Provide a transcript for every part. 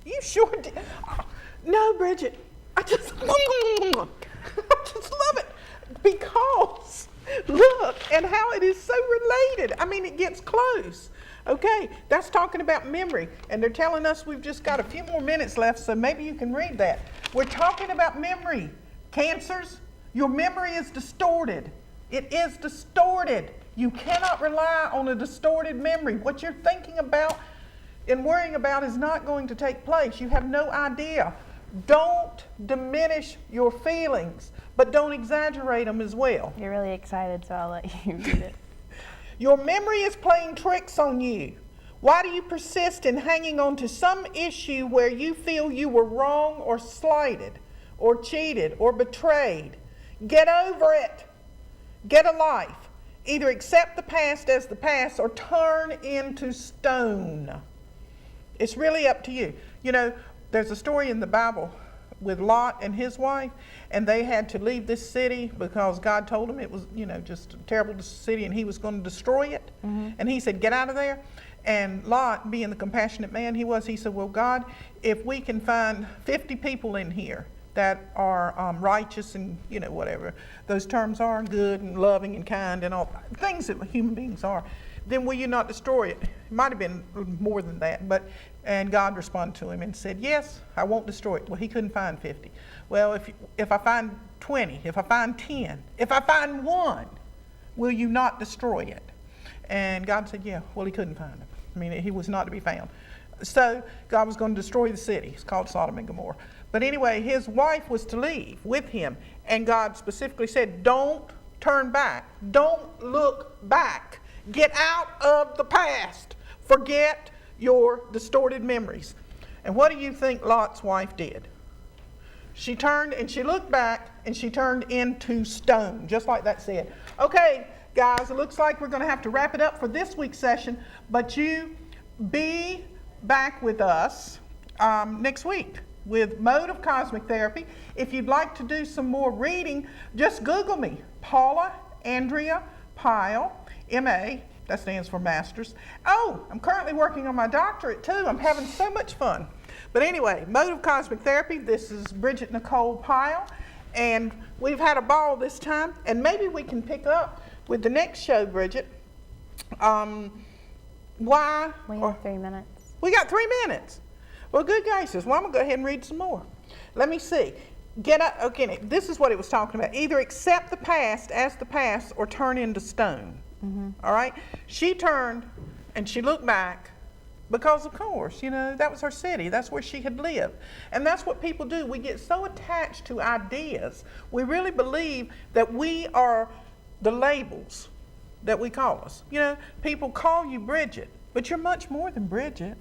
You sure did. No, Bridget, I just love it because look at how it is so related. I mean, it gets close. Okay, that's talking about memory, and they're telling us we've just got a few more minutes left, so maybe you can read that. We're talking about memory. Cancers, your memory is distorted. It is distorted. You cannot rely on a distorted memory. What you're thinking about and worrying about is not going to take place. You have no idea. Don't diminish your feelings, but don't exaggerate them as well. You're really excited, so I'll let you read it. Your memory is playing tricks on you. Why do you persist in hanging on to some issue where you feel you were wrong or slighted or cheated or betrayed? Get over it. Get a life. Either accept the past as the past or turn into stone. It's really up to you. You know, there's a story in the Bible with Lot and his wife, and they had to leave this city because God told them it was, you know, just a terrible city and he was going to destroy it. Mm-hmm. And he said, get out of there. And Lot, being the compassionate man he was, he said, well, God, if we can find 50 people in here that are righteous and, you know, whatever those terms are, good and loving and kind and all things that human beings are, then will you not destroy it? It might have been more than that, and God responded to him and said, yes, I won't destroy it. Well, he couldn't find 50. Well, if I find 20, if I find 10, if I find 1, will you not destroy it? And God said, yeah. Well, he couldn't find him. I mean, he was not to be found. So God was going to destroy the city. It's called Sodom and Gomorrah. But anyway, his wife was to leave with him, and God specifically said, don't turn back. Don't look back. Get out of the past. Forget your distorted memories. And what do you think Lot's wife did? She turned and she looked back and she turned into stone, just like that said. Okay, guys, it looks like we're going to have to wrap it up for this week's session, but you be back with us next week with Mode of Cosmic Therapy. If you'd like to do some more reading, just Google me, Paula Andrea Pyle, M.A., that stands for Masters. Oh, I'm currently working on my doctorate too. I'm having so much fun. But anyway, Mode of Cosmic Therapy, this is Bridget Nicole Pyle, and we've had a ball this time, and maybe we can pick up with the next show, Bridget. Why? We have 3 minutes. We got 3 minutes. Well, good gracious. Well, I'm going to go ahead and read some more. Let me see. Get up. Okay, this is what it was talking about. Either accept the past as the past or turn into stone. Mm-hmm. All right? She turned and she looked back because, of course, you know, that was her city. That's where she had lived. And that's what people do. We get so attached to ideas. We really believe that we are the labels that we call us. You know, people call you Bridget, but you're much more than Bridget.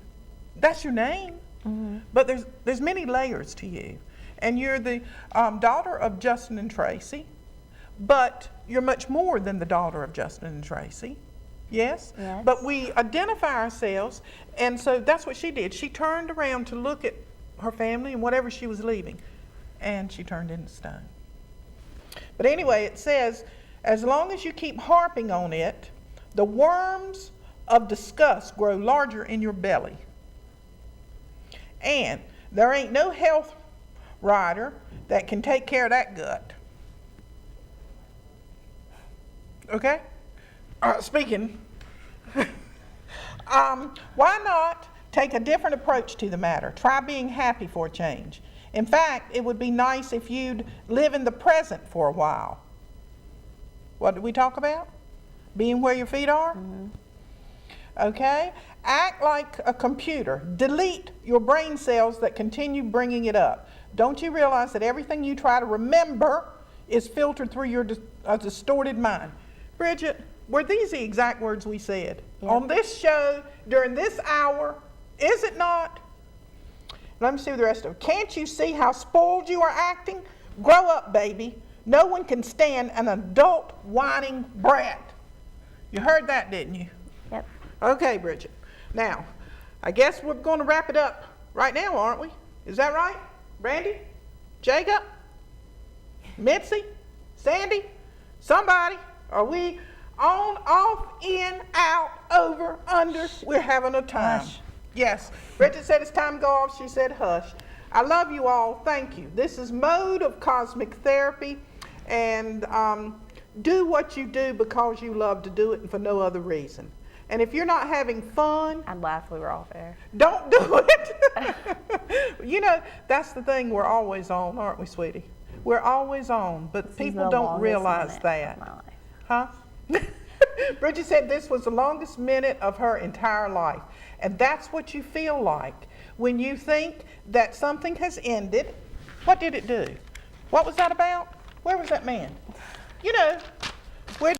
That's your name. Mm-hmm. But there's many layers to you. And you're the daughter of Justin and Tracy, but you're much more than the daughter of Justin and Tracy. Yes? Yes. But we identify ourselves, and so that's what she did. She turned around to look at her family and whatever she was leaving, and she turned into stone. But anyway, it says, as long as you keep harping on it, the worms of disgust grow larger in your belly. And there ain't no health rider that can take care of that gut. Okay? Speaking, why not take a different approach to the matter? Try being happy for a change. In fact, it would be nice if you'd live in the present for a while. What did we talk about? Being where your feet are? Mm-hmm. Okay? Act like a computer. Delete your brain cells that continue bringing it up. Don't you realize that everything you try to remember is filtered through your distorted mind? Bridget, were these the exact words we said? Yep. On this show, during this hour, is it not? Let me see the rest of it. Can't you see how spoiled you are acting? Grow up, baby. No one can stand an adult whining brat. You heard that, didn't you? Yep. Okay, Bridget. Now, I guess we're going to wrap it up right now, aren't we? Is that right? Brandy? Jacob? Mitzi? Sandy? Somebody? Are we on, off, in, out, over, under? We're having a time. Gosh. Yes. Bridget said it's time to go off. She said hush. I love you all. Thank you. This is Mode of Cosmic Therapy. And do what you do because you love to do it and for no other reason. And if you're not having fun, I'd laugh if we were off air. don't do it. You know, that's the thing. We're always on, aren't we, sweetie? We're always on, but This is people the don't longest realize minute that. of my life. Huh? Bridget said this was the longest minute of her entire life. And that's what you feel like when you think that something has ended. What did it do? What was that about? Where was that man? You know, where